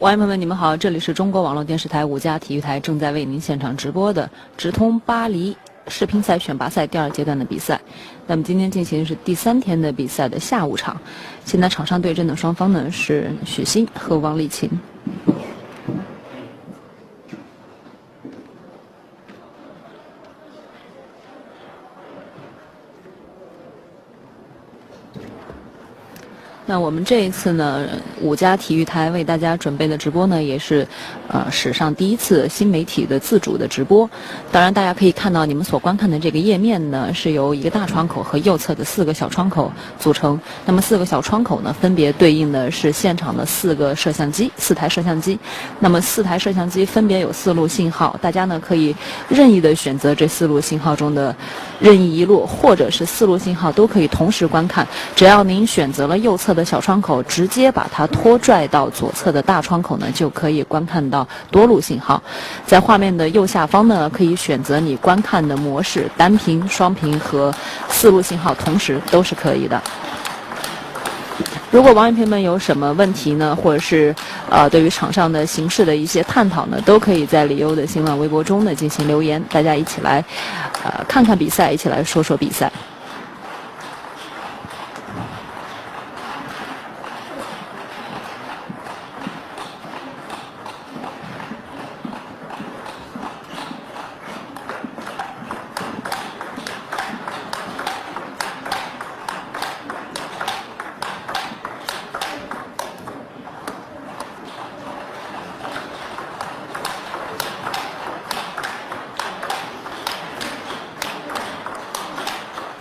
网友朋友们，你们好，这里是中国网络电视台5家体育台正在为您现场直播的直通巴黎世乒赛选拔赛第2阶段的比赛。那么今天进行的是第3天的比赛的下午场，现在场上对阵的双方呢是许昕和王励勤。那我们这一次呢，5家体育台为大家准备的直播呢，也是史上第一次新媒体的自主的直播。当然，大家可以看到你们所观看的这个页面呢，是由一个大窗口和右侧的4个小窗口组成。那么4个小窗口呢，分别对应的是现场的4个摄像机，4台摄像机。那么4台摄像机分别有4路信号，大家呢可以任意的选择这4路信号中的任意一路，或者是4路信号都可以同时观看。只要您选择了右侧的小窗口，直接把它拖拽到左侧的大窗口呢，就可以观看到多路信号。在画面的右下方呢，可以选择你观看的模式，单屏、双屏和4路信号同时都是可以的。如果网友朋友们有什么问题呢，或者是对于场上的形势的一些探讨呢，都可以在李优的新浪微博中呢进行留言，大家一起来看看比赛，一起来说说比赛。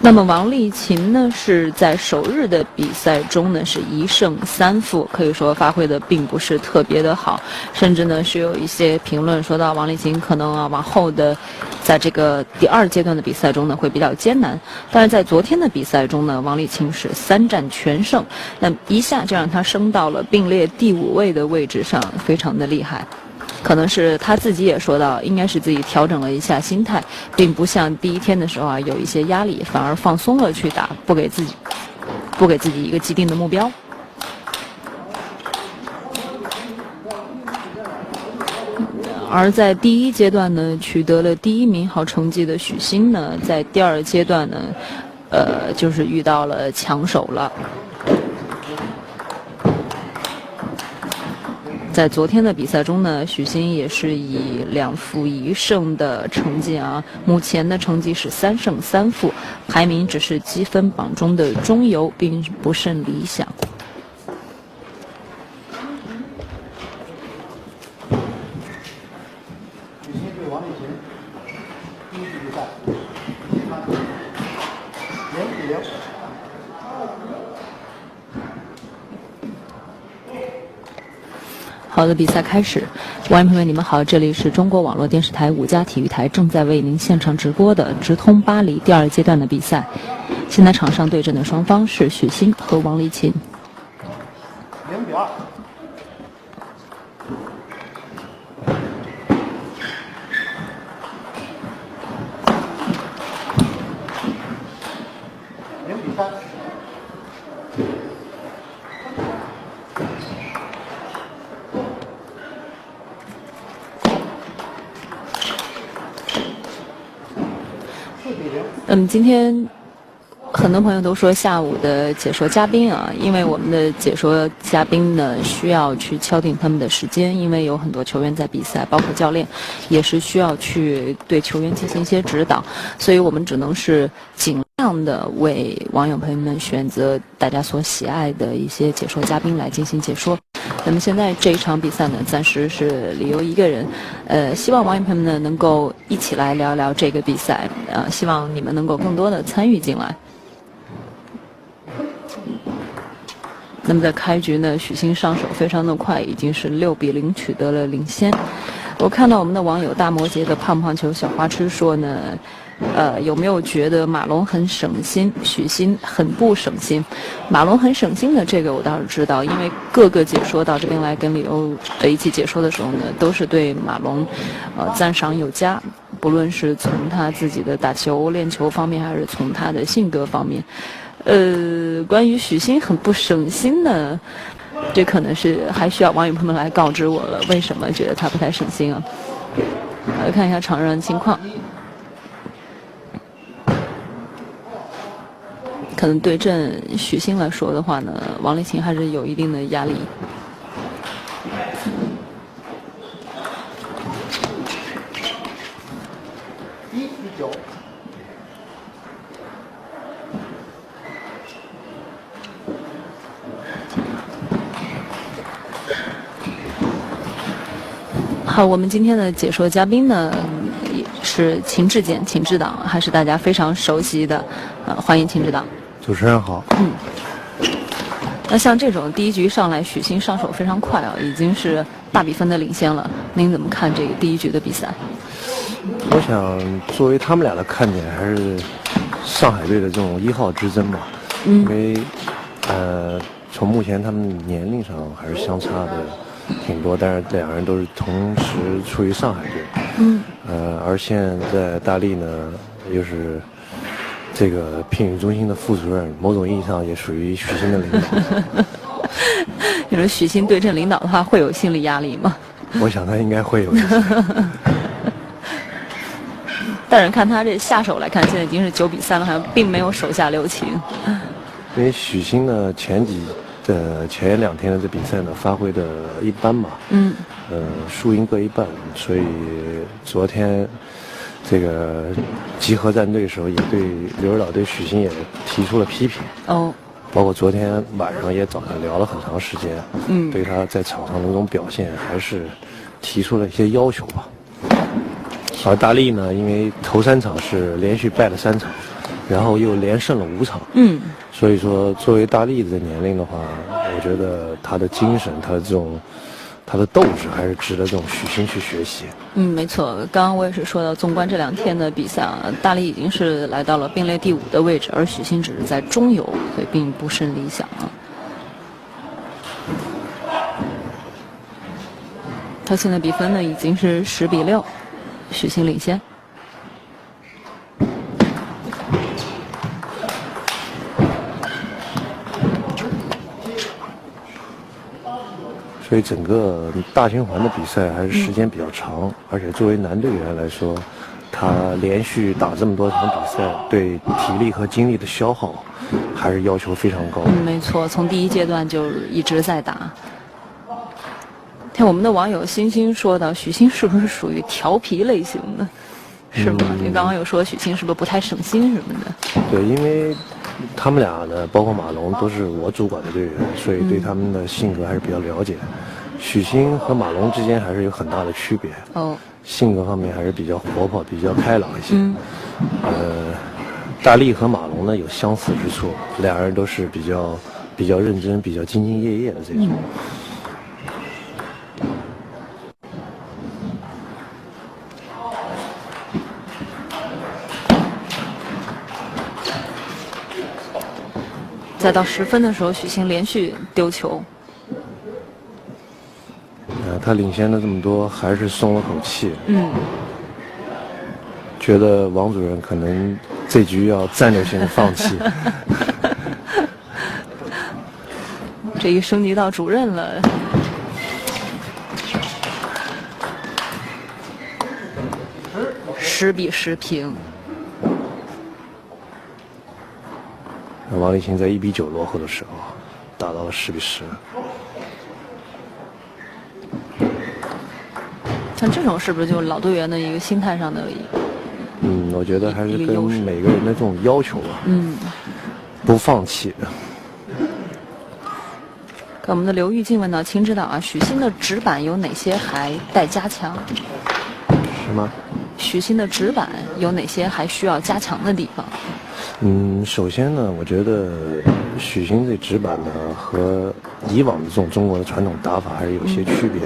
那么王励勤呢是在首日的比赛中呢是1胜3负，可以说发挥的并不是特别的好，甚至呢是有一些评论说到王励勤可能往后的在这个第2阶段的比赛中呢会比较艰难。但是在昨天的比赛中呢，王励勤是3战全胜，那一下就让他升到了并列第5位的位置上，非常的厉害。可能是他自己也说到，应该是自己调整了一下心态，并不像第1天的时候有一些压力，反而放松了去打，不给自己一个既定的目标。而在第1阶段呢，取得了第1名好成绩的许昕呢，在第2阶段呢，就是遇到了强手了。在昨天的比赛中呢，许昕也是以2负1胜的成绩目前的成绩是3胜3负，排名只是积分榜中的中游，并不甚理想。许昕对王励勤，第1局比赛0比0。好的，比赛开始。网友朋友们，你们好，这里是中国网络电视台5家体育台正在为您现场直播的直通巴黎第2阶段的比赛。现在场上对阵的双方是许昕和王励勤。0比2。0比3。今天很多朋友都说下午的解说嘉宾因为我们的解说嘉宾呢需要去敲定他们的时间，因为有很多球员在比赛，包括教练也是需要去对球员进行一些指导，所以我们只能是尽量的为网友朋友们选择大家所喜爱的一些解说嘉宾来进行解说。那么现在这一场比赛呢，暂时是李优一个人，希望网友朋友们呢能够一起来聊聊这个比赛，希望你们能够更多的参与进来。那么在开局呢，许昕上手非常的快，已经是6比0取得了领先。我看到我们的网友大摩羯的胖胖球小花痴说呢，有没有觉得马龙很省心，许昕很不省心？马龙很省心的这个我倒是知道，因为各个解说到这边来跟李欧一起解说的时候呢，都是对马龙赞赏有加，不论是从他自己的打球练球方面，还是从他的性格方面。关于许昕很不省心呢，这可能是还需要网友朋友们来告知我了，为什么觉得他不太省心啊？来看一下场上的情况，可能对阵许昕来说的话呢，王励勤还是有一定的压力。1-9。好，我们今天的解说嘉宾呢也是秦志坚，秦指导，还是大家非常熟悉的，欢迎秦指导。主持人好。那像这种第一局上来许昕上手非常快啊，已经是大比分的领先了。您怎么看这个第一局的比赛？我想作为他们俩的看点还是上海队的这种1号之争吧，因为从目前他们年龄上还是相差的挺多，但是两人都是同时处于上海队，而现在大力呢又是这个聘礼中心的副主任，某种意义上也属于许昕的领导。你说许昕对阵领导的话，会有心理压力吗？我想他应该会有一些。但是看他这下手来看，现在已经是9-3了，好像并没有手下留情。因为许昕呢前2天的这比赛呢发挥的一般吧，输赢各一半，所以昨天这个集合战队的时候也对刘指导对许昕也提出了批评。包括昨天晚上也找他聊了很长时间，对他在场上的那种表现还是提出了一些要求吧。而大力呢，因为头3场是连续败了3场，然后又连胜了5场，所以说作为大力的年龄的话，我觉得他的精神，他的斗志还是值得这种许昕去学习。没错，刚刚我也是说到，纵观这2天的比赛啊，大力已经是来到了并列第5的位置，而许昕只是在中游，所以并不甚理想啊。他现在比分呢已经是10-6，许昕领先。所以整个大循环的比赛还是时间比较长，而且作为男队员来说，他连续打这么多场比赛，对体力和精力的消耗还是要求非常高。没错，从第1阶段就一直在打。听我们的网友星星说到，许昕是不是属于调皮类型的？是吗？因为刚刚有说许昕是不是不太省心什么的？对，因为他们俩呢，包括马龙都是我主管的队员，所以对他们的性格还是比较了解。许昕和马龙之间还是有很大的区别。性格方面还是比较活泼、比较开朗一些。大力和马龙呢有相似之处，两人都是比较认真、比较兢兢业业的这种。再到10分的时候，许昕连续丢球。他领先了这么多，还是松了口气。觉得王主任可能这局要战略性的放弃。这一升级到主任了。10-10平。王励勤在1-9落后的时候，打到了10-10。像这种是不是就老队员的一个心态上的？我觉得还是跟每个人的这种要求吧。不放弃。跟我们的刘玉静问到，秦指导啊，许昕的直板有哪些还待加强？是吗？许昕的直板有哪些还需要加强的地方？首先呢，我觉得许昕这直板呢和以往的这种中国的传统打法还是有些区别。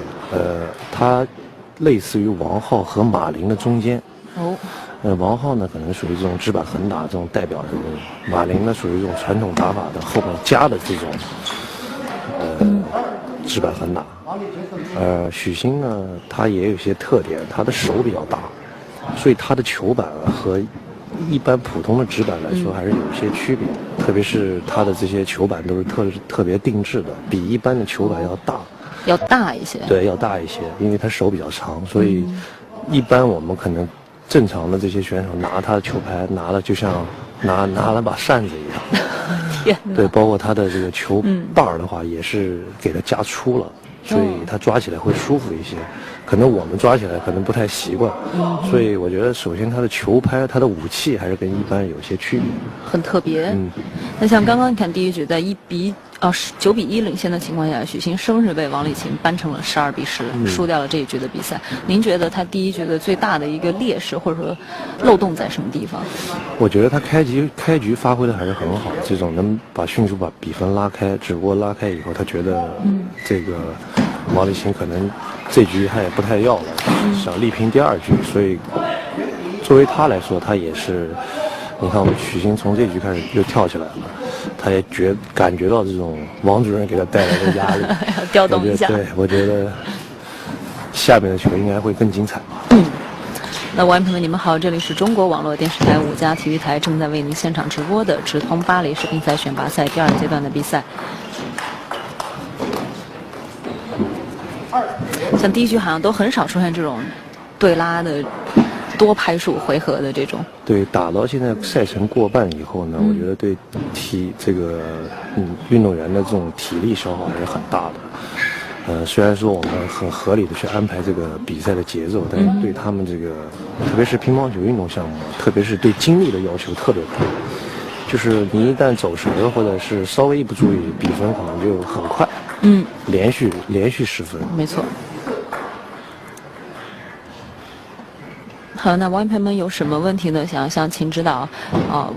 它类似于王皓和马林的中间。王皓呢可能属于这种直板横打这种代表人物，马林呢属于这种传统打法的后面加的这种直板横打。许昕呢他也有些特点，他的手比较大，所以他的球板和一般普通的纸板来说还是有一些区别，特别是它的这些球板都是特别定制的，比一般的球板要大一些。对，要大一些，因为它手比较长，所以一般我们可能正常的这些选手拿他的球拍拿了就像拿了把扇子一样。对，包括他的这个球把的话也是给它加粗了，所以它抓起来会舒服一些。可能我们抓起来可能不太习惯，所以我觉得首先它的球拍、它的武器还是跟一般有些区别，很特别。那像刚刚你看第一局在9比1领先的情况下，许昕生是被王励勤扳成了12比10，输掉了这一局的比赛。您觉得他第一局的最大的一个劣势或者说漏洞在什么地方？我觉得他开局发挥的还是很好，这种能迅速把比分拉开，只不过拉开以后他觉得这个王励勤可能这局他也不太要了，想力拼第2局，所以作为他来说，他也是，你看我们许昕从这局开始又跳起来了，他也感觉到这种王主任给他带来的压力，要调动一下。对，我觉得下面的球应该会更精彩吧。那网友朋友们，你们好，这里是中国网络电视台5家体育台正在为您现场直播的直通巴黎世乒赛选拔赛第2阶段的比赛。像第一局好像都很少出现这种对拉的多拍数回合的这种。对，打到现在赛程过半以后呢，我觉得对运动员的这种体力消耗还是很大的。虽然说我们很合理的去安排这个比赛的节奏，但是对他们这个，特别是乒乓球运动项目，特别是对精力的要求特别高。就是你一旦走神或者是稍微一不注意，比分可能就很快。连续10分。没错。好，那网友朋友们有什么问题呢？想要向秦指导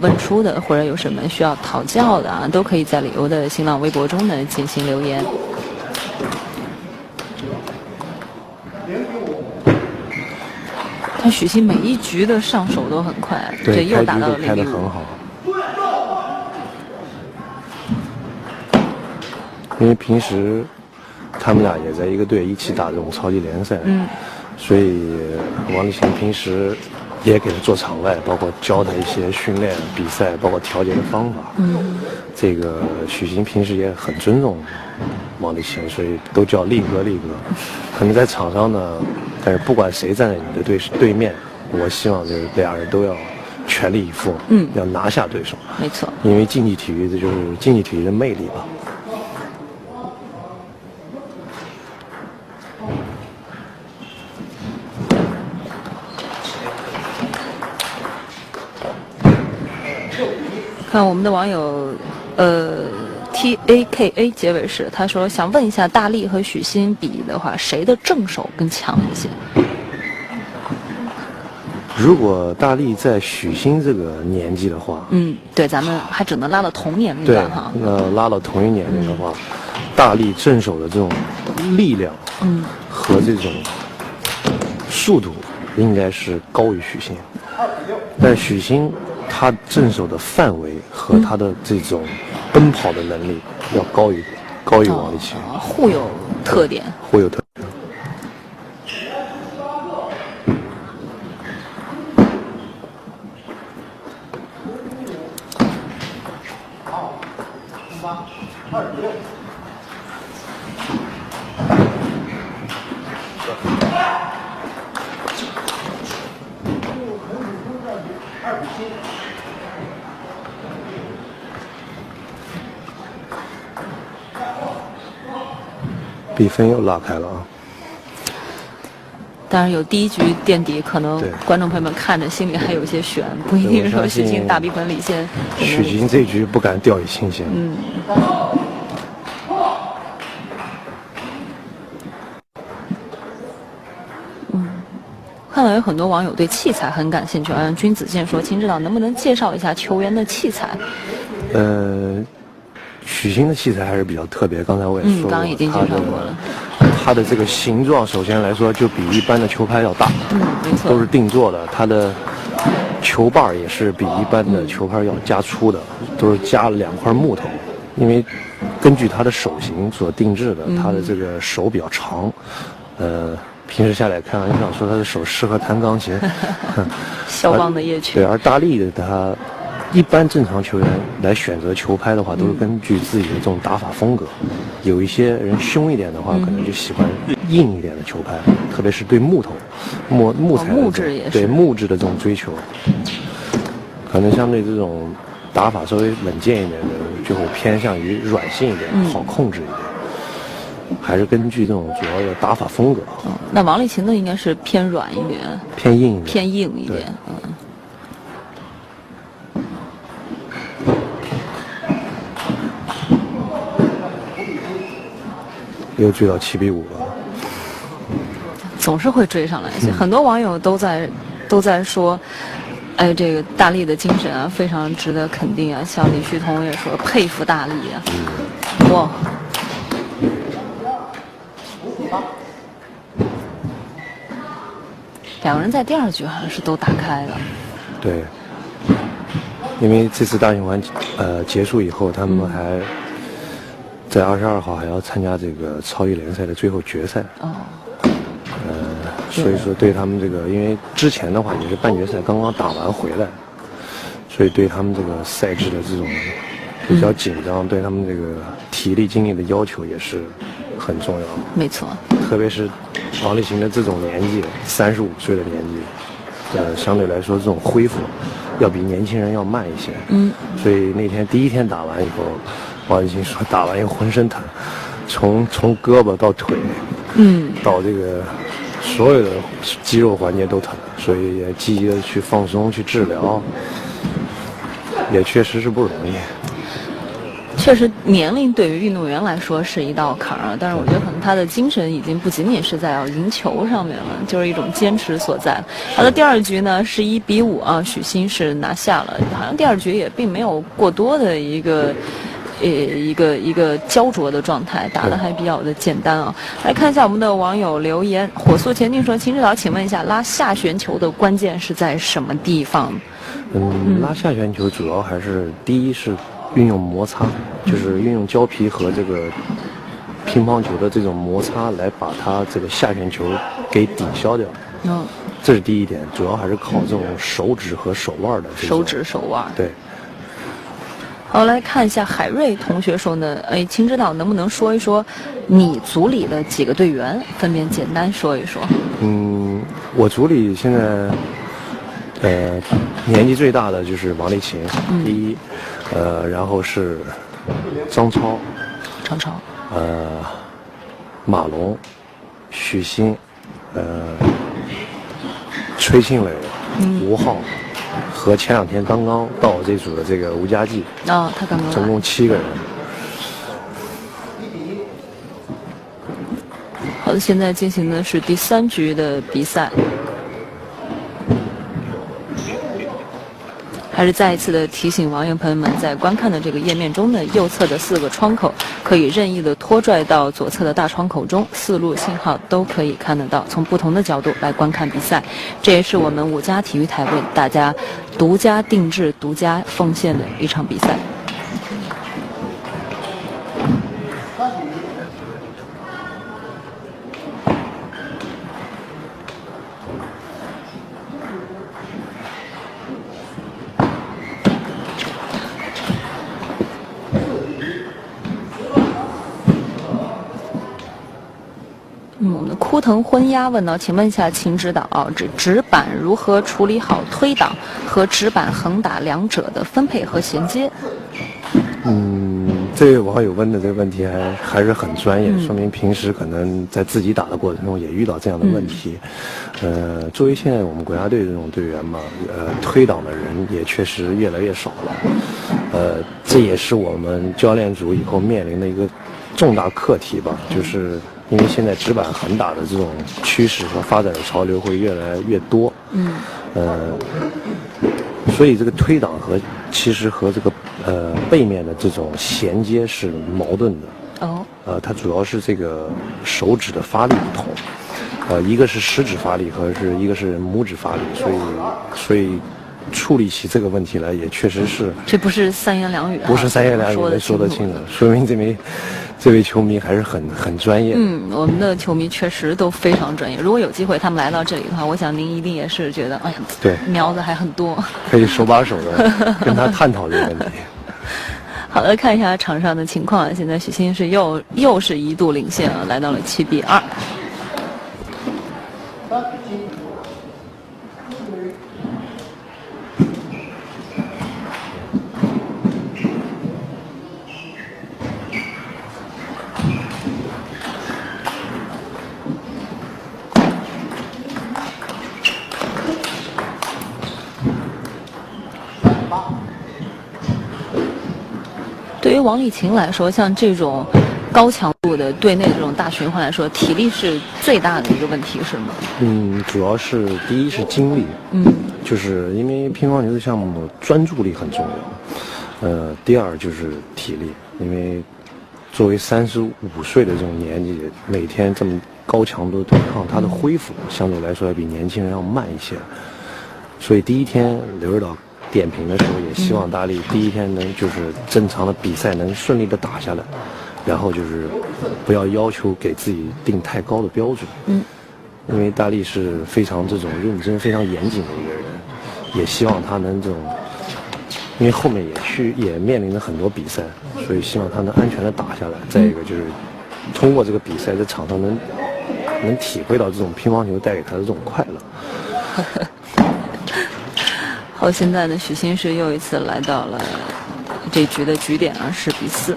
问出的，或者有什么需要讨教的都可以在李欧的新浪微博中呢进行留言。看许昕每一局的上手都很快，对，又打到了开得很好。因为平时他们俩也在一个队一起打这种超级联赛，所以王励勤平时也给他做场外，包括教他一些训练、比赛，包括调节的方法。这个许昕平时也很尊重王励勤，所以都叫力哥。可能在场上呢，但是不管谁站在你的对面，我希望就是2人都要全力以赴，要拿下对手。没错，因为竞技体育这就是竞技体育的魅力吧。看我们的网友TAKA 结尾是他说想问一下大力和许昕比的话，谁的正手更强一些？如果大力在许昕这个年纪的话，对，咱们还只能拉到同年龄段哈。拉到同一年龄的话，大力正手的这种力量，和这种速度应该是高于许昕，但许昕他正手的范围和他的这种奔跑的能力要高于王励勤，互有特点。比分又拉开了啊！当然有第一局垫底，可能观众朋友们看着心里还有些悬，不一定说许昕大比分领先。许昕这局不敢掉以轻心。看到有很多网友对器材很感兴趣，像君子健说：“秦指导能不能介绍一下球员的器材？”许昕的器材还是比较特别，刚才我也说过，刚刚已经介绍过了。它的这个形状，首先来说就比一般的球拍要大，没错，都是定做的。它的球把也是比一般的球拍要加粗的，都是加了2块木头，因为根据它的手型所定制的，它的这个手比较长，平时下来开玩笑说他的手适合弹钢琴，肖邦的夜曲。对，而大力的他，一般正常球员来选择球拍的话，都是根据自己的这种打法风格。有一些人凶一点的话，可能就喜欢硬一点的球拍，特别是对木头、木材的木质也是对木质的这种追求，可能相对这种打法稍微稳健一点的，就会偏向于软性一点，好控制一点。还是根据这种主要的打法风格。那王励勤的应该是偏软一点，偏硬一点，偏硬一点。又追到7-5了，总是会追上来。很多网友都在说，哎，这个大力的精神啊，非常值得肯定啊。像李旭彤也说佩服大力啊，哇。两个人在第2局好像是都打开了。对，因为这次大循环结束以后，他们还在22号还要参加这个超级联赛的最后决赛。哦。所以说对他们这个，因为之前的话也是半决赛刚刚打完回来，所以对他们这个赛制的这种比较紧张，对他们这个体力精力的要求也是很重要。没错。特别是王励勤的这种年纪，35岁的年纪，相对来说这种恢复要比年轻人要慢一些。所以那天第1天打完以后，王励勤说打完以后浑身疼，从胳膊到腿，到这个所有的肌肉环节都疼，所以也积极的去放松去治疗，也确实是不容易。确实，年龄对于运动员来说是一道坎儿，但是我觉得可能他的精神已经不仅仅是在要赢球上面了，就是一种坚持所在。好的，第2局呢是1-5啊，许昕是拿下了，好像第2局也并没有过多的一个焦灼的状态，打得还比较的简单啊。来看一下我们的网友留言，火速前进说，秦指导，请问一下，拉下旋球的关键是在什么地方？拉下旋球主要还是第一是运用摩擦，就是运用胶皮和这个乒乓球的这种摩擦来把它这个下旋球给抵消掉。这是第一点，主要还是靠这种手指和手腕的手指手腕。对。好，来看一下海瑞同学说呢，秦指导能不能说一说你组里的几个队员，分别简单说一说。我组里现在年纪最大的就是王励勤，第一，然后是张超，马龙，许昕，崔庆磊，吴昊。和前2天刚刚到这组的这个吴家骥，他刚刚总共7个人。好的，现在进行的是第3局的比赛。还是再一次的提醒网友朋友们，在观看的这个页面中的右侧的4个窗口，可以任意的拖拽到左侧的大窗口中，4路信号都可以看得到，从不同的角度来观看比赛。这也是我们5家体育台为大家独家定制、独家奉献的一场比赛。我们的枯藤昏鸦问到，请问一下秦指导，直板如何处理好推挡和直板横打两者的分配和衔接？这位网友问的这个问题还是很专业，说明平时可能在自己打的过程中也遇到这样的问题。作为现在我们国家队这种队员嘛，推挡的人也确实越来越少了。这也是我们教练组以后面临的一个重大课题吧，就是因为现在直板横打的这种趋势和发展的潮流会越来越多。所以这个推挡其实和这个背面的这种衔接是矛盾的。它主要是这个手指的发力不同，一个是食指发力一个是拇指发力，所以处理起这个问题来，也确实是。这不是三言两语，不是三言两语能说得清的，说明这位球迷还是很专业的。我们的球迷确实都非常专业。如果有机会他们来到这里的话，我想您一定也是觉得，哎呀，对，苗子还很多，可以手把手的跟他探讨这个问题。好的，看一下场上的情况。现在许昕是又是一度领先啊，来到了7-2。对于王励勤来说，像这种高强度的队内这种大循环来说，体力是最大的一个问题，是吗？主要是第一是精力，就是因为乒乓球的项目专注力很重要。第二就是体力，因为作为35岁的这种年纪，每天这么高强度的对抗，它的恢复相对来说要比年轻人要慢一些。所以第一天刘指导点评的时候，也希望大力第一天能就是正常的比赛能顺利的打下来，然后就是不要要求给自己定太高的标准。因为大力是非常这种认真、非常严谨的一个人，也希望他能这种，因为后面也面临着很多比赛，所以希望他能安全的打下来。再一个就是通过这个比赛在场上能体会到这种乒乓球带给他的这种快乐。好，现在呢，许昕是又一次来到了这局的局点啊，10-4。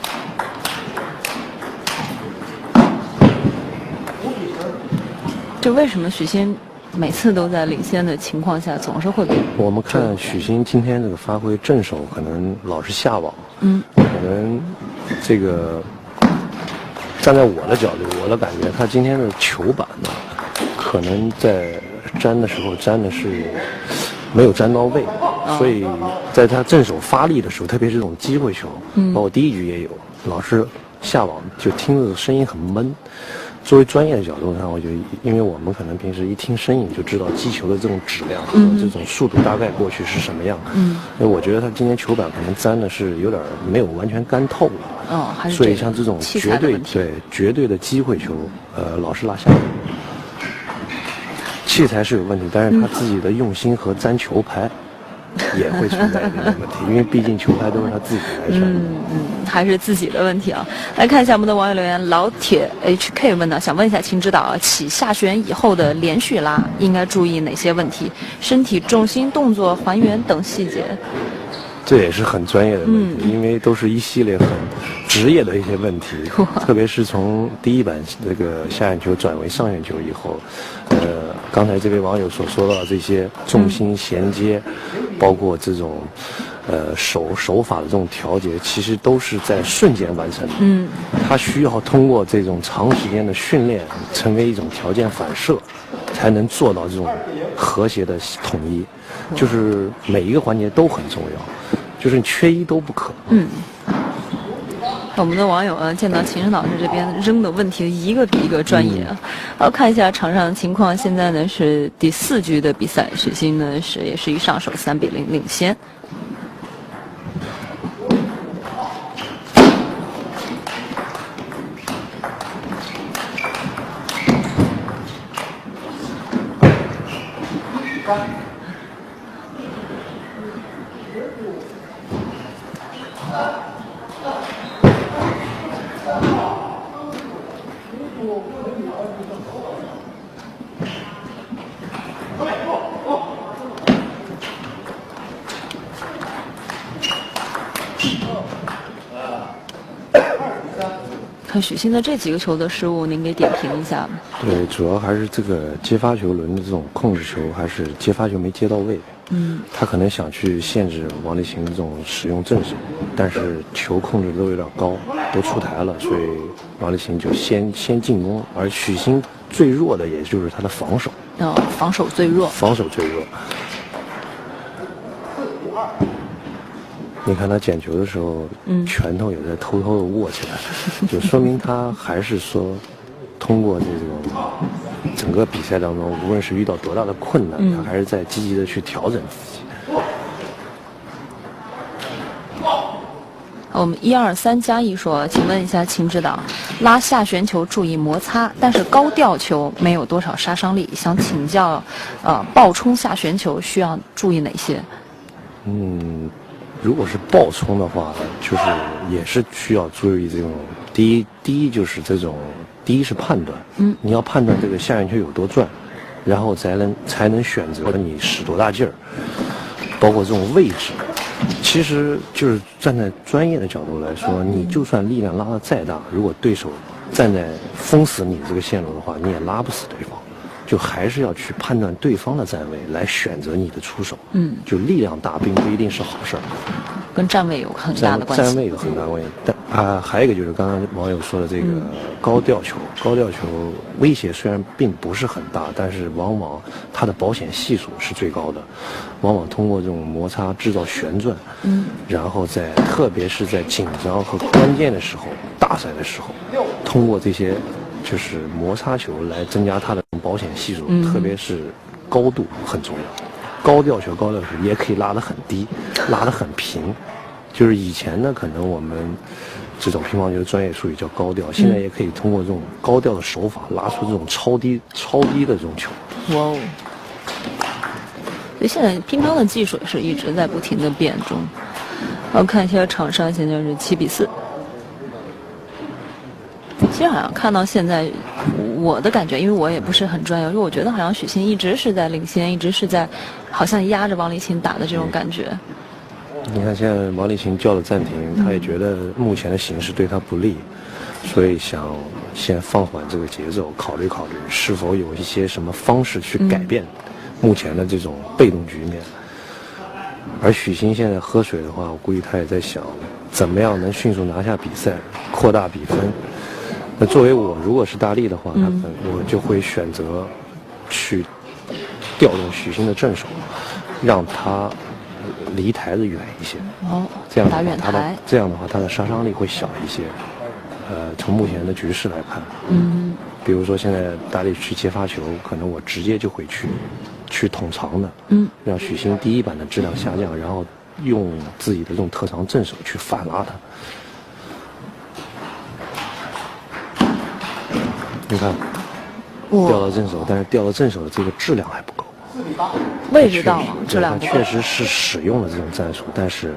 就为什么许昕每次都在领先的情况下总是会被？我们看许昕今天这个发挥，正手可能老是下网，可能这个站在我的角度，我的感觉，他今天的球板呢，可能在粘的时候粘的是没有粘到位，所以在他正手发力的时候，特别是这种机会球，包括第一局也有，老是下网，就听着声音很闷。作为专业的角度上，我觉得，因为我们可能平时一听声音就知道击球的这种质量和这种速度大概过去是什么样。所以我觉得他今天球板可能粘的是有点没有完全干透了。还是所以像这种绝对的机会球，老是落下。器材是有问题，但是他自己的用心和粘球拍也会存在这个问题，因为毕竟球拍都是他自己来粘的。还是自己的问题啊。来看一下我们的网友留言，老铁 HK 问呢，想问一下秦指导啊，起下旋以后的连续拉应该注意哪些问题？身体重心、动作还原等细节。这也是很专业的问题，因为都是一系列很职业的一些问题，特别是从第一板这个下旋球转为上旋球以后，刚才这位网友所说到的这些重心衔接，包括这种手法的这种调节，其实都是在瞬间完成的。它需要通过这种长时间的训练，成为一种条件反射，才能做到这种和谐的统一。就是每一个环节都很重要，就是你缺一都不可。我们的网友见到秦老师这边扔的问题一个比一个专业。好，看一下场上的情况，现在呢是第4局的比赛，许昕呢也是一上手3-0领先。看许昕的这几个球的失误，您给点评一下吧。对，主要还是这个接发球轮的这种控制球，还是接发球没接到位。他可能想去限制王励勤这种使用正手，但是球控制都有点高，都出台了，所以王励勤就先进攻，而许昕最弱的也就是他的防守。防守最弱。防守最弱。你看他捡球的时候，拳头也在偷偷的握起来，就说明他还是说，通过这种整个比赛当中，无论是遇到多大的困难，他还是在积极的去调整自己。我们123+1说，请问一下秦指导，拉下旋球注意摩擦，但是高吊球没有多少杀伤力，想请教，爆冲下旋球需要注意哪些？如果是爆冲的话，就是也是需要注意这种第一就是这种第一是判断，你要判断这个下旋球有多转，然后才能选择你使多大劲儿，包括这种位置。其实就是站在专业的角度来说，你就算力量拉得再大，如果对手站在封死你这个线路的话，你也拉不死对方。就还是要去判断对方的站位来选择你的出手。就力量大并不一定是好事儿，跟站位有很大的关系。站位有很大关系。但还有一个就是刚刚网友说的这个高吊球，高吊球威胁虽然并不是很大，但是往往它的保险系数是最高的，往往通过这种摩擦制造旋转，然后特别是在紧张和关键的时候，大赛的时候，通过这些就是摩擦球来增加它的保险系数，特别是高度很重要。高吊球也可以拉得很低，拉得很平。就是以前呢，可能我们这种乒乓球的专业术语叫高吊，现在也可以通过这种高吊的手法拉出这种超低的这种球。哇哦！所以现在乒乓的技术也是一直在不停的变中。我看一下场上现在是7-4。其实好像看到现在，我的感觉，因为我也不是很专业，因为我觉得好像许昕一直是在领先，一直是在好像压着王励勤打的这种感觉。你看现在王励勤叫了暂停，他也觉得目前的形势对他不利，所以想先放缓这个节奏，考虑是否有一些什么方式去改变目前的这种被动局面。而许昕现在喝水的话，我估计他也在想怎么样能迅速拿下比赛，扩大比分。那作为我，如果是大力的话，我就会选择去调动许昕的正手，让他离台子远一些。这样打远台，这样的话，他的杀伤力会小一些。从目前的局势来看，比如说现在大力去接发球，可能我直接就会去捅长的，让许昕第一板的质量下降，然后用自己的这种特长正手去反拉他。你看，掉到正手，但是掉到正手的这个质量还不够。位置到了，质量不够。确实是使用了这种战术，但是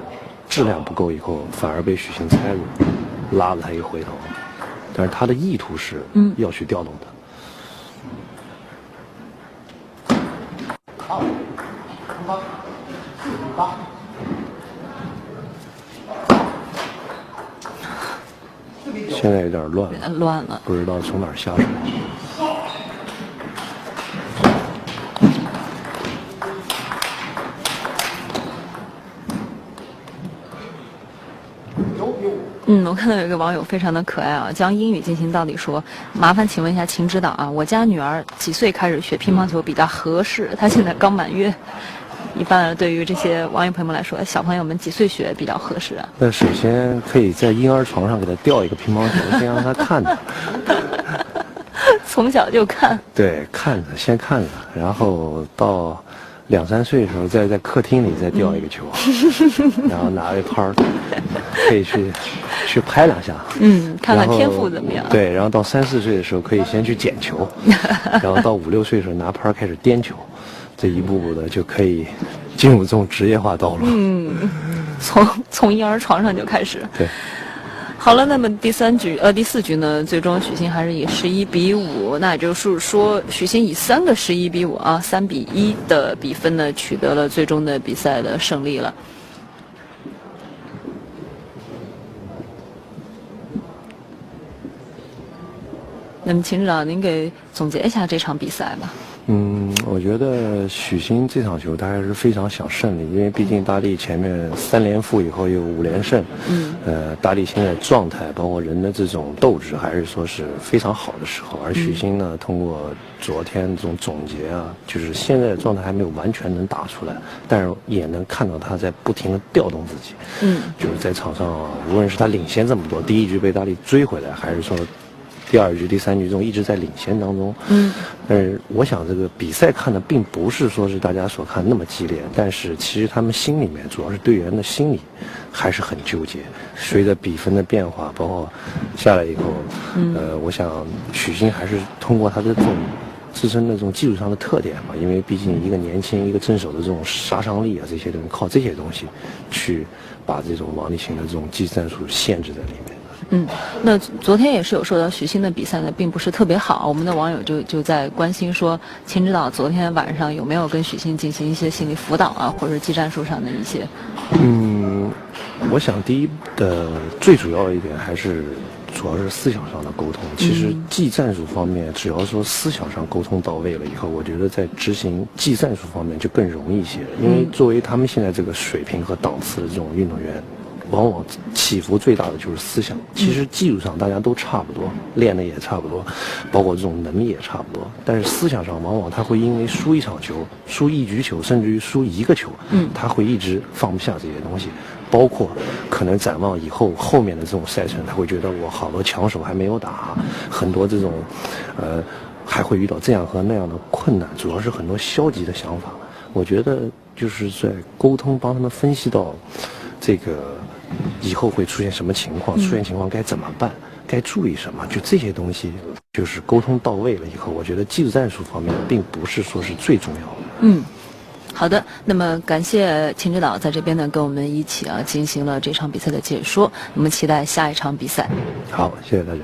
质量不够以后，反而被许昕猜入，拉了他一个回头。但是他的意图是要去调动的。现在有点乱了，不知道从哪儿下手。我看到有一个网友非常的可爱啊，将英语进行到底说，麻烦请问一下秦指导啊，我家女儿几岁开始学乒乓球比较合适？她现在刚满月。一般对于这些网友朋友们来说，小朋友们几岁学比较合适啊？那首先可以在婴儿床上给他吊一个乒乓球，先让他看着。从小就看。对，先看着，然后到2-3岁的时候，再在客厅里再吊一个球，然后拿个拍儿，可以去拍2下。看看天赋怎么样。对，然后到3-4岁的时候，可以先去捡球，然后到5-6岁的时候拿拍儿开始颠球。这一步步的就可以进入这种职业化道路。从婴儿床上就开始。对。好了，那么第4局呢，最终许昕还是以11-5，那也就是说许昕以3个11-5啊，3-1的比分呢，取得了最终的比赛的胜利了。那么秦指导，您给总结一下这场比赛吧。我觉得许昕这场球他还是非常想胜利，因为毕竟大力前面3连负以后又5连胜，大力现在状态包括人的这种斗志还是说是非常好的时候，而许昕呢，通过昨天这种总结啊，就是现在的状态还没有完全能打出来，但是也能看到他在不停的调动自己，就是在场上无论是他领先这么多，第一局被大力追回来，还是说第2局、第3局中一直在领先当中。但是我想这个比赛看的并不是说是大家所看那么激烈，但是其实他们心里面，主要是队员的心理还是很纠结。随着比分的变化，包括下来以后，我想许昕还是通过他的这种自身的这种技术上的特点吧，因为毕竟一个年轻一个正手的这种杀伤力啊，这些东西靠这些东西去把这种王励勤的这种技战术限制在里面。那昨天也是有说到许昕的比赛呢，并不是特别好。我们的网友就在关心说，秦指导昨天晚上有没有跟许昕进行一些心理辅导啊，或者技战术上的一些？我想第一的最主要一点还是主要是思想上的沟通。其实技战术方面，只要说思想上沟通到位了以后，我觉得在执行技战术方面就更容易一些。因为作为他们现在这个水平和档次的这种运动员，往往起伏最大的就是思想。其实技术上大家都差不多，练的也差不多，包括这种能力也差不多，但是思想上往往他会因为输一场球、输1局球，甚至于输1个球，他会一直放不下这些东西。包括可能展望以后后面的这种赛程，他会觉得我好多强手还没有打，很多这种还会遇到这样和那样的困难，主要是很多消极的想法。我觉得就是在沟通，帮他们分析到这个以后会出现什么情况，出现情况该怎么办，该注意什么，就这些东西就是沟通到位了以后，我觉得技术战术方面并不是说是最重要的。好的，那么感谢秦指导在这边呢跟我们一起进行了这场比赛的解说，我们期待下一场比赛。好，谢谢大家。